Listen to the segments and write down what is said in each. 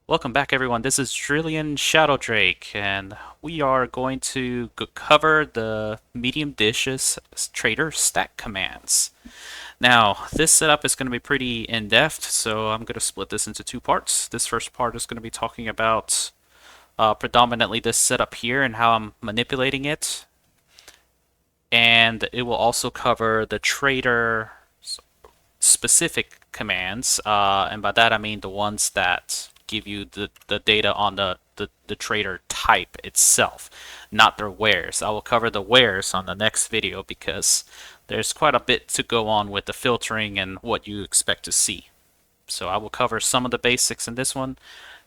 Welcome back, everyone. This is Trillion Shadow Drake, and we are going to cover the medium dishes trader stack commands. Now, this setup is going to be pretty in-depth, so I'm going to split this into two parts. This first part is going to be talking about predominantly this setup here and how I'm manipulating it, and it will also cover the trader specific commands, and by that I mean the ones that give you the data on the trader type itself, not their wares. I will cover the wares on the next video because there's quite a bit to go on with the filtering and what you expect to see. So I will cover some of the basics in this one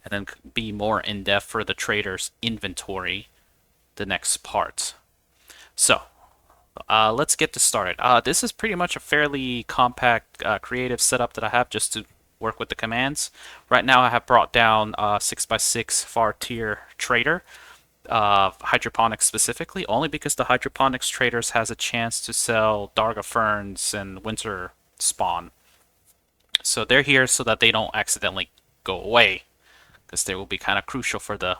and then be more in depth for the trader's inventory the next part. So let's get this started. This is pretty much a fairly compact, creative setup that I have just to work with the commands. Right now I have brought down 6x6 far tier trader, hydroponics specifically, only because the hydroponics traders has a chance to sell Darga ferns and winter spawn. So they're here so that they don't accidentally go away, because they will be kind of crucial for the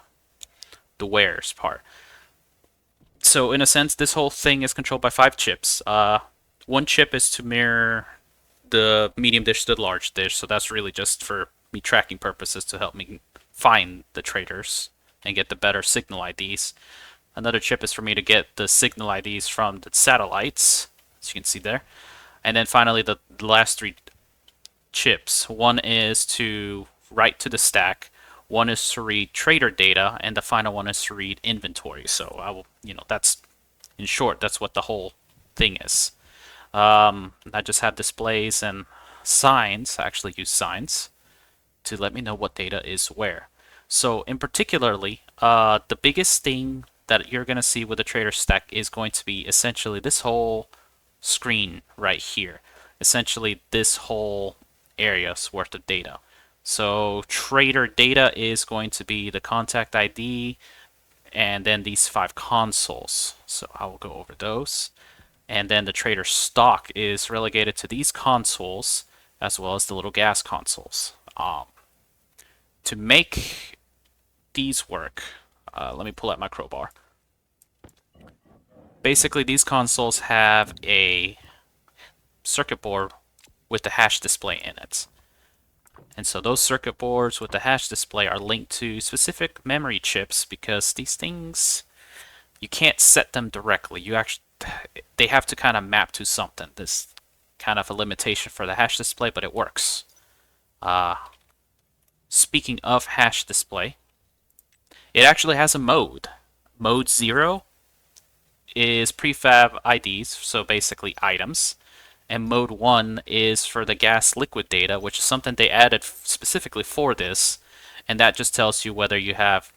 wares part. So in a sense, this whole thing is controlled by 5 chips. One chip is to mirror the medium dish to the large dish, so that's really just for me tracking purposes to help me find the traders and get the better signal IDs. Another chip is for me to get the signal IDs from the satellites, as you can see there. And then finally, the last 3 chips. One is to write to the stack, one is to read trader data, and the final one is to read inventory. So I will, that's in short, that's what the whole thing is. I just have displays and signs. I actually use signs to let me know what data is where. So in particularly, the biggest thing that you're going to see with the trader stack is going to be essentially this whole screen right here. Essentially this whole area's worth of data. So trader data is going to be the contact ID and then these 5 consoles. So I will go over those. And then the trader stock is relegated to these consoles as well as the little gas consoles. To make these work, let me pull out my crowbar. Basically, these consoles have a circuit board with the hash display in it. And so those circuit boards with the hash display are linked to specific memory chips because these things, you can't set them directly. They have to kind of map to something. This kind of a limitation for the hash display, but it works. Speaking of hash display, it actually has a mode. Mode 0 is prefab IDs, so basically items. And mode 1 is for the gas liquid data, which is something they added specifically for this. And that just tells you whether you have,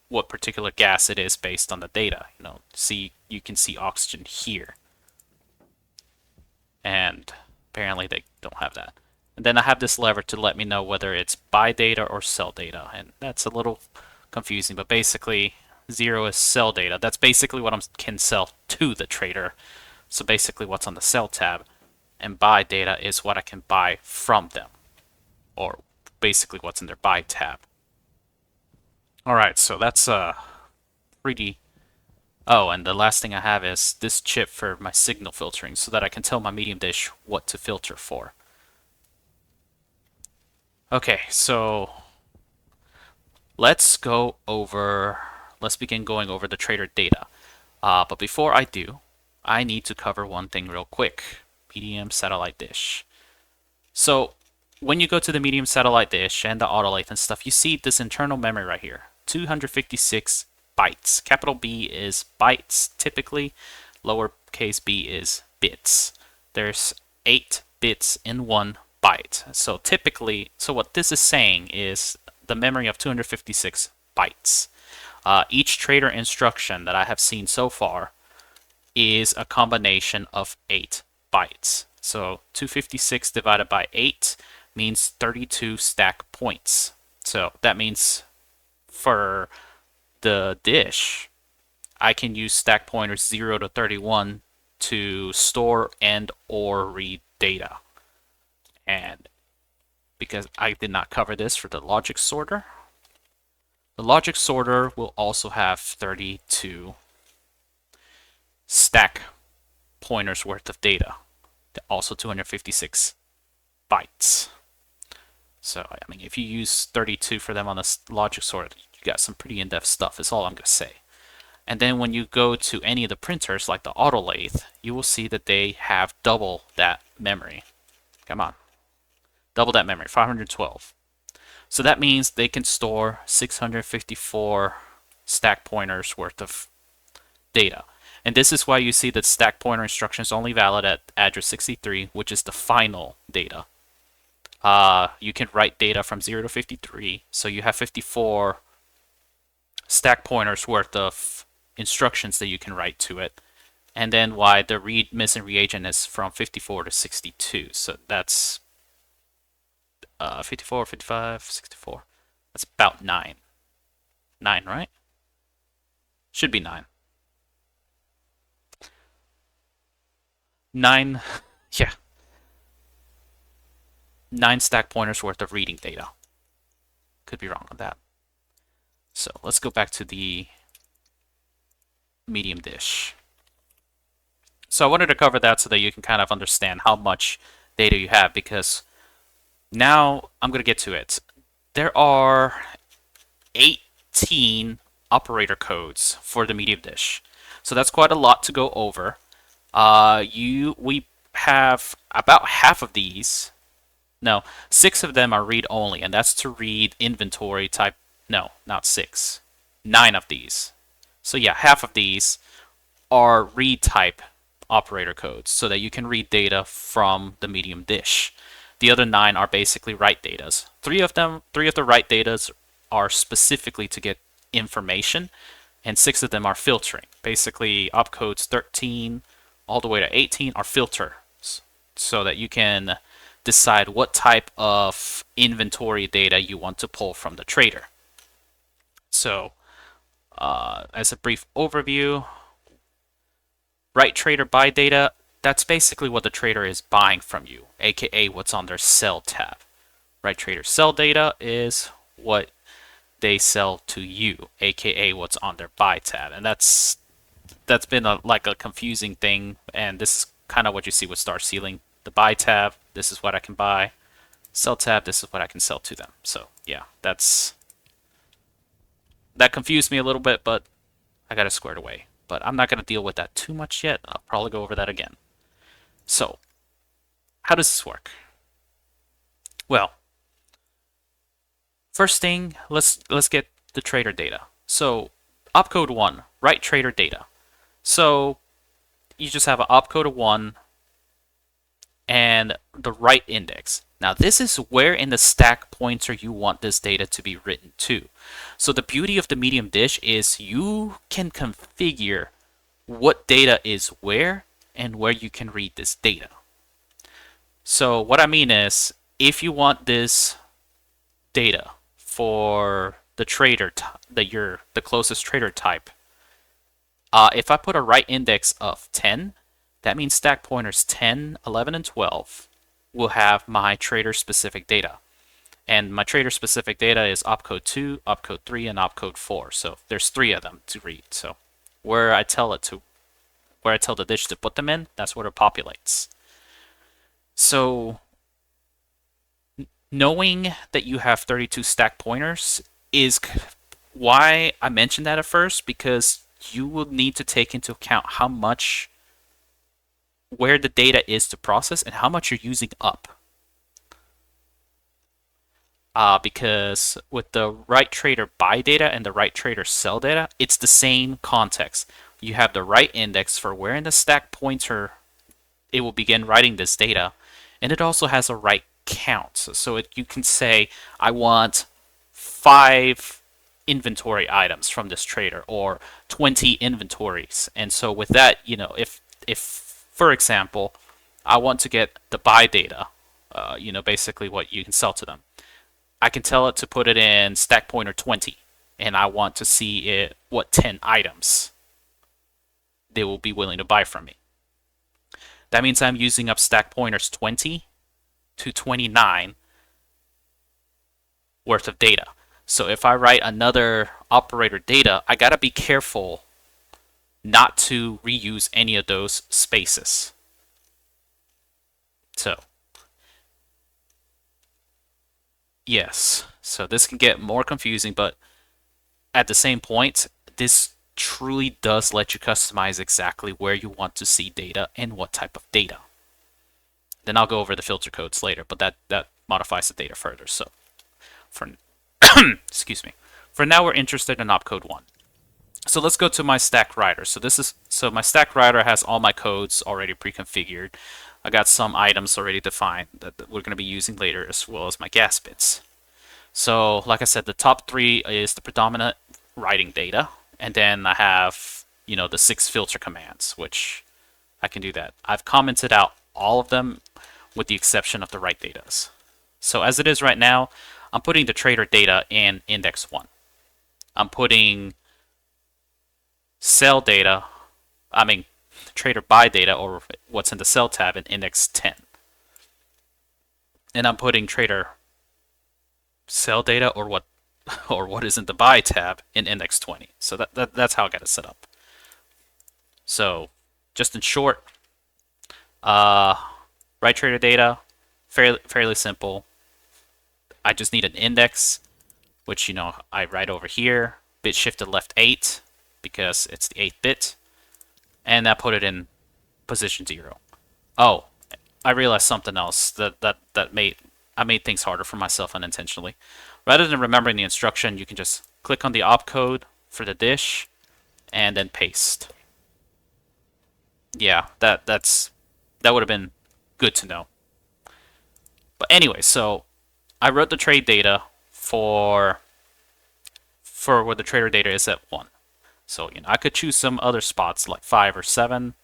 what particular gas it is based on the data. See, you can see oxygen here. And apparently they don't have that. And then I have this lever to let me know whether it's buy data or sell data. And that's a little confusing, but basically 0 is sell data. That's basically what I can sell to the trader. So basically what's on the sell tab, and buy data is what I can buy from them, or basically what's in their buy tab. Alright, so that's pretty... Oh, and the last thing I have is this chip for my signal filtering so that I can tell my medium dish what to filter for. Okay, so let's begin going over the trader data. But before I do, I need to cover one thing real quick. Medium satellite dish. So when you go to the medium satellite dish and the autolathe and stuff, you see this internal memory right here. 256 bytes. Capital B is bytes typically. Lowercase b is bits. There's 8 bits in 1 byte. So typically, what this is saying is the memory of 256 bytes. Each trader instruction that I have seen so far is a combination of 8 bytes. So 256 divided by 8 means 32 stack points. So that means for the dish, I can use stack pointers 0 to 31 to store and or read data. And because I did not cover this for the logic sorter. The logic sorter will also have 32 stack pointers worth of data, also 256 bytes. So, I mean, if you use 32 for them on the logic sorter, you got some pretty in-depth stuff, is all I'm going to say. And then when you go to any of the printers, like the Autolathe, you will see that they have double that memory. Come on. Double that memory, 512. So that means they can store 654 stack pointers worth of data. And this is why you see that stack pointer instruction is only valid at address 63, which is the final data. You can write data from 0 to 53, so you have 54 stack pointers worth of instructions that you can write to it. And then why the read missing reagent is from 54 to 62. So that's 54, 55, 64. That's about 9. 9, right? Should be 9. 9, yeah. 9 stack pointers worth of reading data. Could be wrong on that. So let's go back to the medium dish. So I wanted to cover that so that you can kind of understand how much data you have, because now I'm going to get to it. There are 18 operator codes for the medium dish. So that's quite a lot to go over. We have about half of these. No, 6 of them are read-only, and that's to read inventory type. No, not 6. 9 of these. So yeah, half of these are read type operator codes, so that you can read data from the medium dish. The other 9 are basically write datas. 3 of the write datas are specifically to get information, and 6 of them are filtering. Basically, opcodes 13 all the way to 18 are filters, so that you can decide what type of inventory data you want to pull from the trader. So, as a brief overview, write trader buy data, that's basically what the trader is buying from you, aka what's on their sell tab. Write trader sell data is what they sell to you, aka what's on their buy tab. And that's been like a confusing thing, and this is kind of what you see with Star Ceiling. The buy tab, this is what I can buy. Sell tab, this is what I can sell to them. So yeah, that confused me a little bit, but I got it squared away. But I'm not going to deal with that too much yet. I'll probably go over that again. So, how does this work? Well, first thing, let's get the trader data. So, opcode 1, write trader data. So, you just have an opcode of 1 and the write index. Now, this is where in the stack pointer you want this data to be written to. So the beauty of the medium dish is you can configure what data is where and where you can read this data. So what I mean is, if you want this data for the trader, the closest trader type, if I put a write index of 10, that means stack pointers 10, 11, and 12 will have my trader specific data. And my trader specific data is opcode 2, opcode 3, and opcode 4. So there's 3 of them to read. So where I tell the dish to put them in, that's where it populates. So knowing that you have 32 stack pointers is why I mentioned that at first, because you will need to take into account how much, where the data is to process and how much you're using up. Because with the write trader buy data and the write trader sell data, it's the same context. You have the write index for where in the stack pointer it will begin writing this data, and it also has a write count. So you can say, I want 5 inventory items from this trader, or 20 inventories. And so with that, if for example, I want to get the buy data, basically what you can sell to them, I can tell it to put it in stack pointer 20, and I want to see what 10 items they will be willing to buy from me. That means I'm using up stack pointers 20 to 29 worth of data. So if I write another operator data, I gotta be careful not to reuse any of those spaces. So yes, so this can get more confusing, but at the same point, this truly does let you customize exactly where you want to see data and what type of data. Then I'll go over the filter codes later, but that modifies the data further. So for excuse me. For now, we're interested in opcode 1. So let's go to my stack writer. So my stack writer has all my codes already pre-configured. I got some items already defined that we're going to be using later, as well as my gas bits. So like I said, the top 3 is the predominant writing data, and then I have, you know, the 6 filter commands, which I can do that. I've commented out all of them with the exception of the write data. So as it is right now, I'm putting the trader data in index 1. I'm putting sell data, trader buy data, or what's in the sell tab, in index 10. And I'm putting trader sell data, or what is in the buy tab, in index 20. So that's how I got it set up. So just in short, write trader data, fairly simple. I just need an index, which, you know, I write over here, bit shifted left 8 because it's the 8th bit, and I put it in position 0. Oh, I realized something else I made things harder for myself unintentionally. Rather than remembering the instruction, you can just click on the opcode for the dish and then paste. Yeah, that would have been good to know. But anyway, so I wrote the trade data for where the trader data is at 1. So, you know, I could choose some other spots like 5 or 7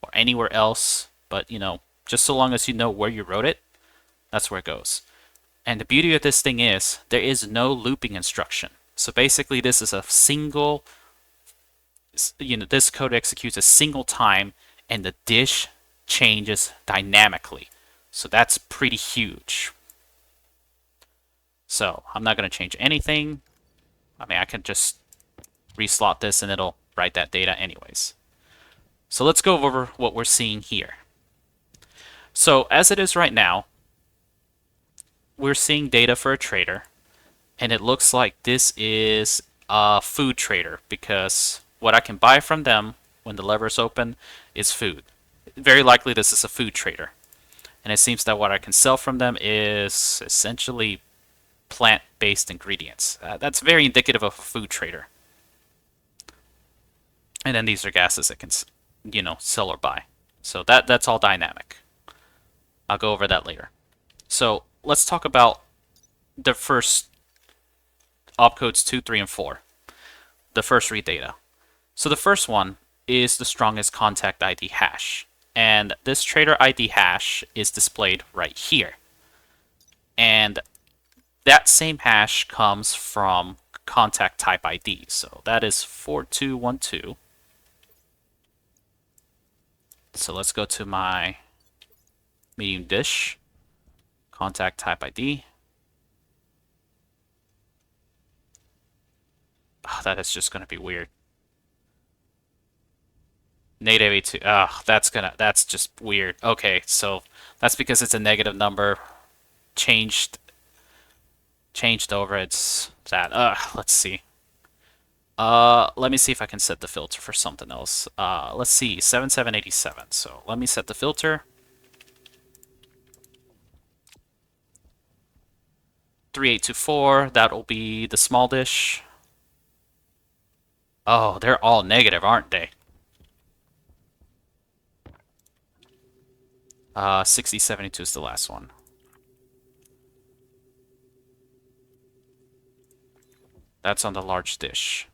or anywhere else, but, you know, just so long as you know where you wrote it, that's where it goes. And the beauty of this thing is there is no looping instruction. So basically this is a single, you know, this code executes a single time and the dish changes dynamically. So that's pretty huge. So I'm not going to change anything. I mean, I can just reslot this and it'll write that data anyways. So let's go over what we're seeing here. So as it is right now, we're seeing data for a trader, and it looks like this is a food trader because what I can buy from them when the lever is open is food. Very likely this is a food trader. And it seems that what I can sell from them is essentially plant-based ingredients. That's very indicative of a food trader. And then these are gases that can, you know, sell or buy. So that's all dynamic. I'll go over that later. So let's talk about the first opcodes 2, 3, and 4. The first read data. So the first one is the strongest contact ID hash. And this trader ID hash is displayed right here. And that same hash comes from contact type ID. So that is 4212. So let's go to my medium dish, contact type ID. Oh, that is just going to be weird. Native A2. Oh, that's just weird. Okay, so that's because it's a negative number. Changed over. It's that. Let's see. Let me see if I can set the filter for something else. Let's see, 7787. So let me set the filter. 3824. That'll be the small dish. Oh, they're all negative, aren't they? 6072 is the last one. That's on the large dish.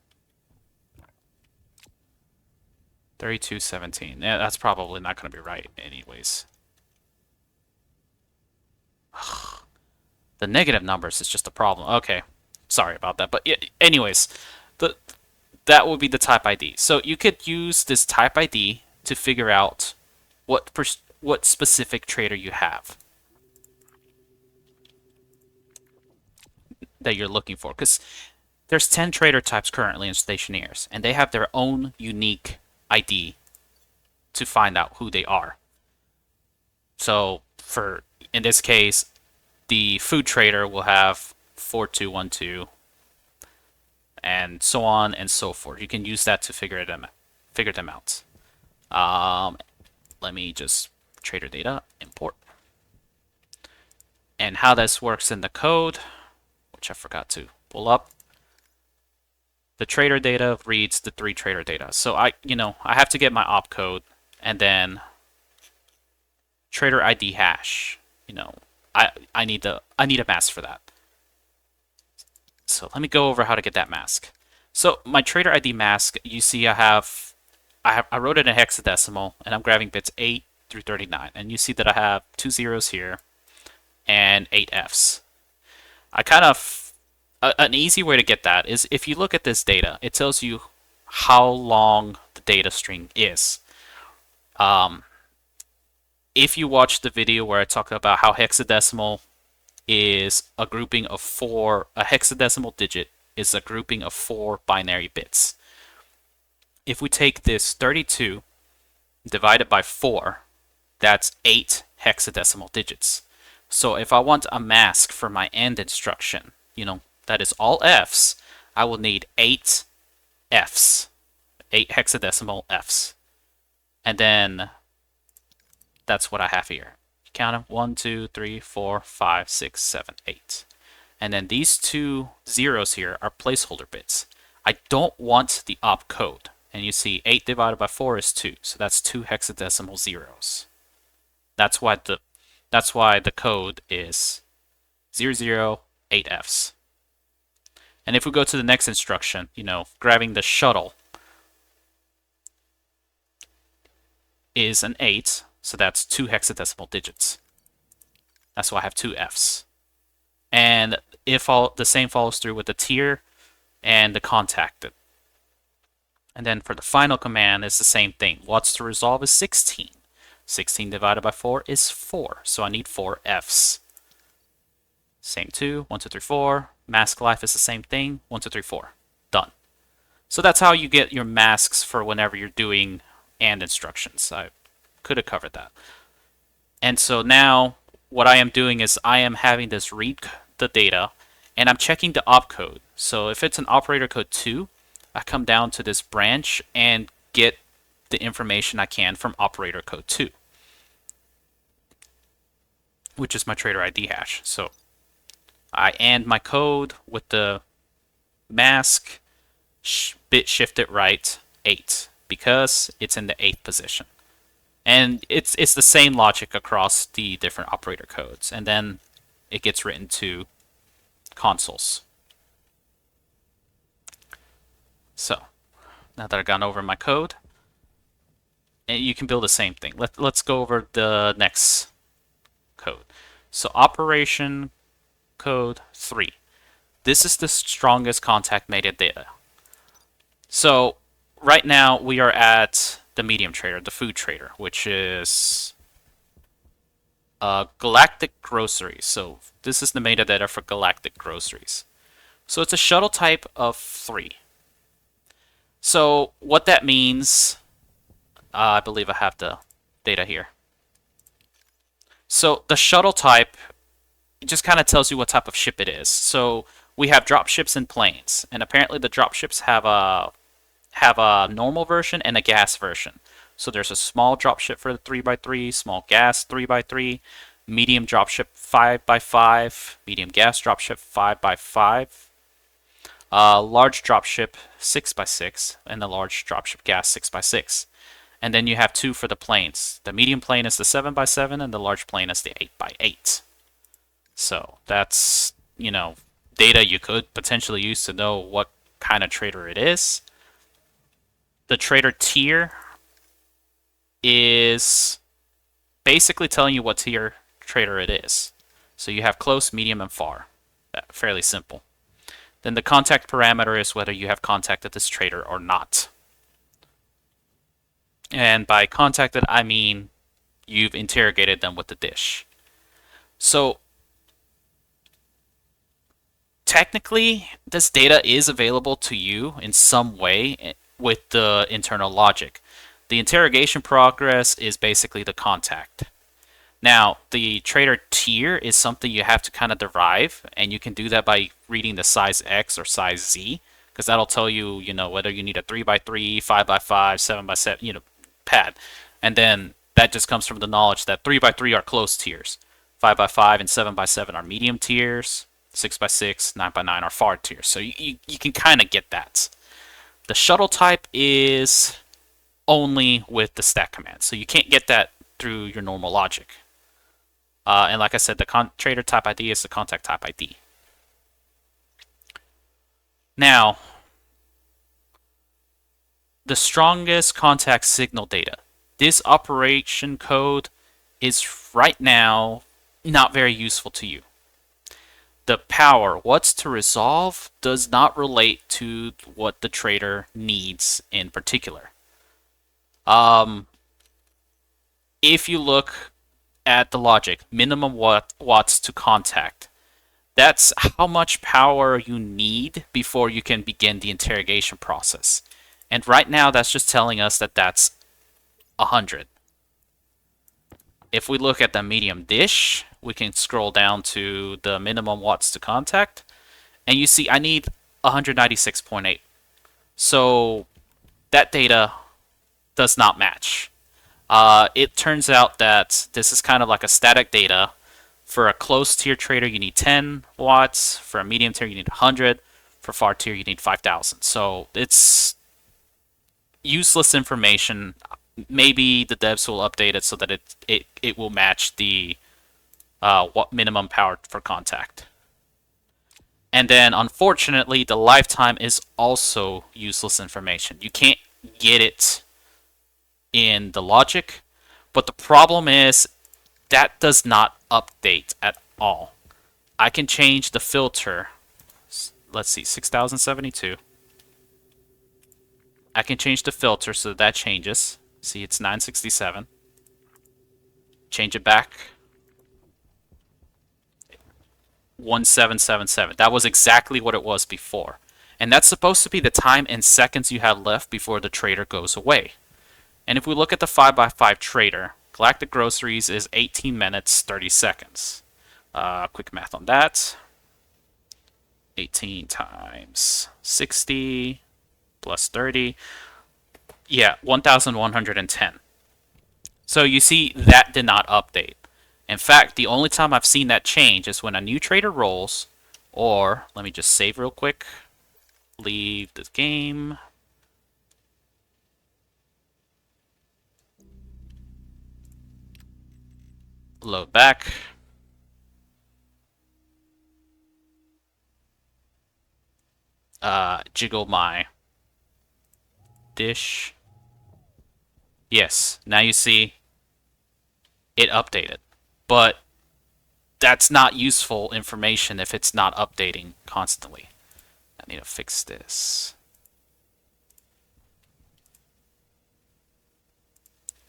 3217. Yeah, that's probably not going to be right anyways. The negative numbers is just a problem. Okay, sorry about that. But yeah, anyways, that would be the type ID. So you could use this type ID to figure out what specific trader you have. that you're looking for, because there's 10 trader types currently in Stationeers, and they have their own unique ID to find out who they are. So for in this case, the food trader will have 4212 and so on and so forth. You can use that to figure them out. Let me just trader data import. And how this works in the code, which I forgot to pull up. The trader data reads the 3 trader data. So I have to get my opcode and then trader ID hash. I need a mask for that. So let me go over how to get that mask. So my trader ID mask, you see I wrote it in hexadecimal and I'm grabbing bits 8 through 39. And you see that I have 2 zeros here and 8 Fs. An easy way to get that is if you look at this data, it tells you how long the data string is. If you watch the video where I talk about how hexadecimal is a grouping of 4, a hexadecimal digit is a grouping of 4 binary bits. If we take this 32 divided by 4, that's 8 hexadecimal digits. So if I want a mask for my AND instruction, that is all Fs, I will need 8 Fs, 8 hexadecimal Fs. And then that's what I have here. Count them, 1, 2, 3, 4, 5, 6, 7, 8. And then these 2 zeros here are placeholder bits. I don't want the opcode. And you see 8 divided by 4 is 2. So that's 2 hexadecimal zeros. That's why the code is 008Fs. And if we go to the next instruction, grabbing the shuttle is an 8. So that's 2 hexadecimal digits. That's why I have 2 Fs. And if the same follows through with the tier and the contacted. And then for the final command, it's the same thing. What's to resolve is 16. 16 divided by 4 is 4. So I need 4 Fs. Same 2, 1, 2, 3, 4. Mask life is the same thing. 1, 2, 3, 4. Done. So that's how you get your masks for whenever you're doing AND instructions. I could have covered that. And so now what I am doing is I am having this read the data and I'm checking the opcode. So if it's an operator code 2, I come down to this branch and get the information I can from operator code 2, which is my trader ID hash. So I AND my code with the mask bit shifted right 8 because it's in the 8th position. And it's the same logic across the different operator codes. And then it gets written to consoles. So now that I've gone over my code, and you can build the same thing. Let's go over the next code. So operation code 3. This is the strongest contact metadata. So right now we are at the medium trader, the food trader, which is galactic groceries. So this is the metadata for galactic groceries. So it's a shuttle type of 3. So what that means, I believe I have the data here. So the shuttle type, it just kind of tells you what type of ship it is. So we have drop ships and planes, and apparently the drop ships have a normal version and a gas version. So there's a small dropship for the 3x3, small gas 3x3, medium dropship 5x5, medium gas dropship 5x5, large dropship 6x6, and the large dropship gas 6x6. And then you have 2 for the planes. The medium plane is the 7x7, and the large plane is the 8x8. So that's, data you could potentially use to know what kind of trader it is. The trader tier is basically telling you what tier trader it is. So you have close, medium, and far. Fairly simple. Then the contact parameter is whether you have contacted this trader or not. And by contacted, I mean you've interrogated them with the dish. So technically, this data is available to you in some way with the internal logic. The interrogation progress is basically the contact. Now, the trader tier is something you have to kind of derive, and you can do that by reading the size X or size Z, because that'll tell you, whether you need a 3x3, 5x5, 7x7, pad. And then that just comes from the knowledge that 3x3 are close tiers, 5x5 and 7x7 are medium tiers, 6x6, 9x9 are far tiers. So you can kind of get that. The shuttle type is only with the stat command, so you can't get that through your normal logic. And like I said, the trader type ID is the contact type ID. Now, the strongest contact signal data. This operation code is right now not very useful to you. The power, what's to resolve, does not relate to what the trader needs in particular. If you look at the logic, minimum watts to contact, that's how much power you need before you can begin the interrogation process. And right now, that's just telling us that that's 100. If we look at the medium dish, we can scroll down to the minimum watts to contact, and you see I need 196.8. So that data does not match. It turns out that this is kind of like a static data. For a close tier trader, you need 10 watts. For a medium tier, you need 100. For far tier, you need 5,000. So it's useless information. Maybe the devs will update it so that it will match the what minimum power for contact. And then, unfortunately, the lifetime is also useless information. You can't get it in the logic, but the problem is that does not update at all. I can change the filter. Let's see, 6072. I can change the filter so that changes. See, it's 967. Change it back. 1777. That was exactly what it was before. And that's supposed to be the time in seconds you have left before the trader goes away. And if we look at the 5x5 trader, Galactic Groceries is 18 minutes, 30 seconds. Quick math on that. 18 times 60 plus 30. Yeah, 1,110. So you see that did not update. In fact, the only time I've seen that change is when a new trader rolls, or let me just save real quick. Leave the game. Load back. Jiggle my dish. Yes, now you see it updated. But that's not useful information if it's not updating constantly. I need to fix this.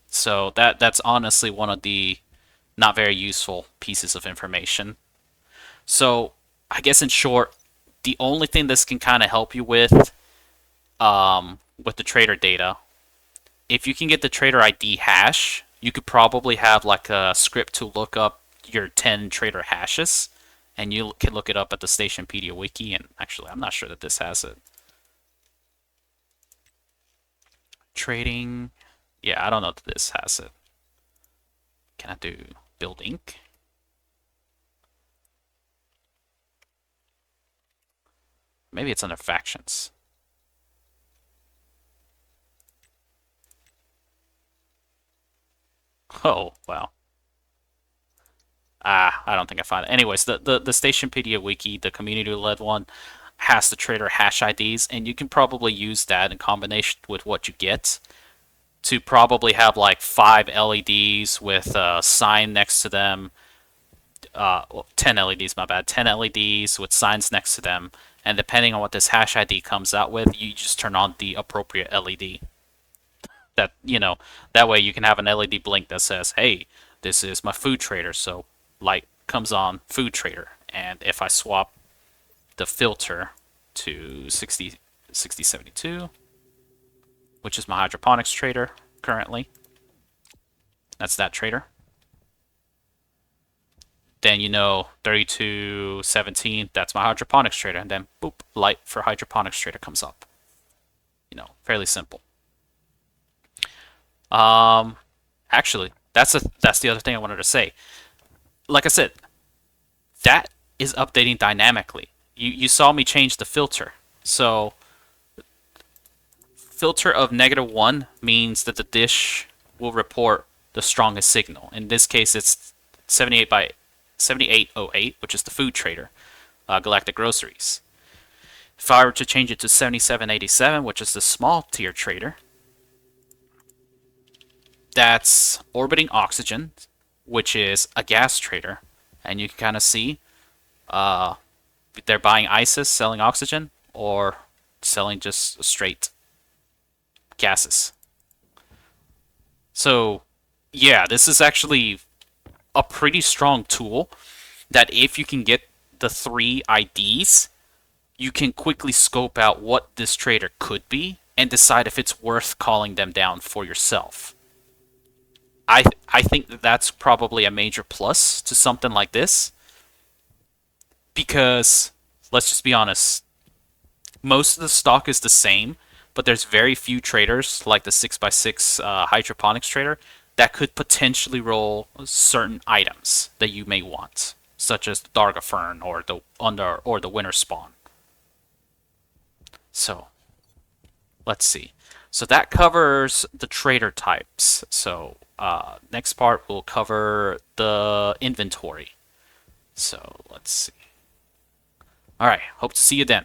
So that's honestly one of the not very useful pieces of information. So I guess in short, the only thing this can kind of help you with the trader data, if you can get the trader ID hash, you could probably have like a script to look up your 10 trader hashes, and you can look it up at the Stationpedia wiki. And actually, I'm not sure that this has it. Trading, yeah, I don't know that this has it. Can I do build inc? Maybe it's under factions. Oh, wow. I don't think I found it. Anyways, the Stationpedia wiki, the community-led one, has the trader hash IDs, and you can probably use that in combination with what you get to probably have like 5 LEDs with a sign next to them. 10 LEDs, my bad. 10 LEDs with signs next to them, and depending on what this hash ID comes out with, you just turn on the appropriate LED. That, that way you can have an LED blink that says, hey, this is my food trader, so light comes on food trader. And if I swap the filter to 6072, which is my hydroponics trader currently. That's that trader. Then 3217, that's my hydroponics trader, and then boop, light for hydroponics trader comes up. Fairly simple. Actually, that's the other thing I wanted to say. Like I said, that is updating dynamically. You saw me change the filter. So filter of -1 means that the dish will report the strongest signal. In this case, it's 7808, which is the food trader, Galactic Groceries. If I were to change it to 7787, which is the small tier trader, that's orbiting oxygen, which is a gas trader, and you can kind of see they're buying ISIS, selling oxygen, or selling just straight gases. So yeah, this is actually a pretty strong tool that if you can get the 3 IDs, you can quickly scope out what this trader could be and decide if it's worth calling them down for yourself. I think that that's probably a major plus to something like this, because let's just be honest, most of the stock is the same, but there's very few traders like the 6x6 hydroponics trader that could potentially roll certain items that you may want, such as the Darga Fern or the Winter Spawn. So let's see. So that covers the trader types. So next part we'll cover the inventory. So let's see. All right, hope to see you then.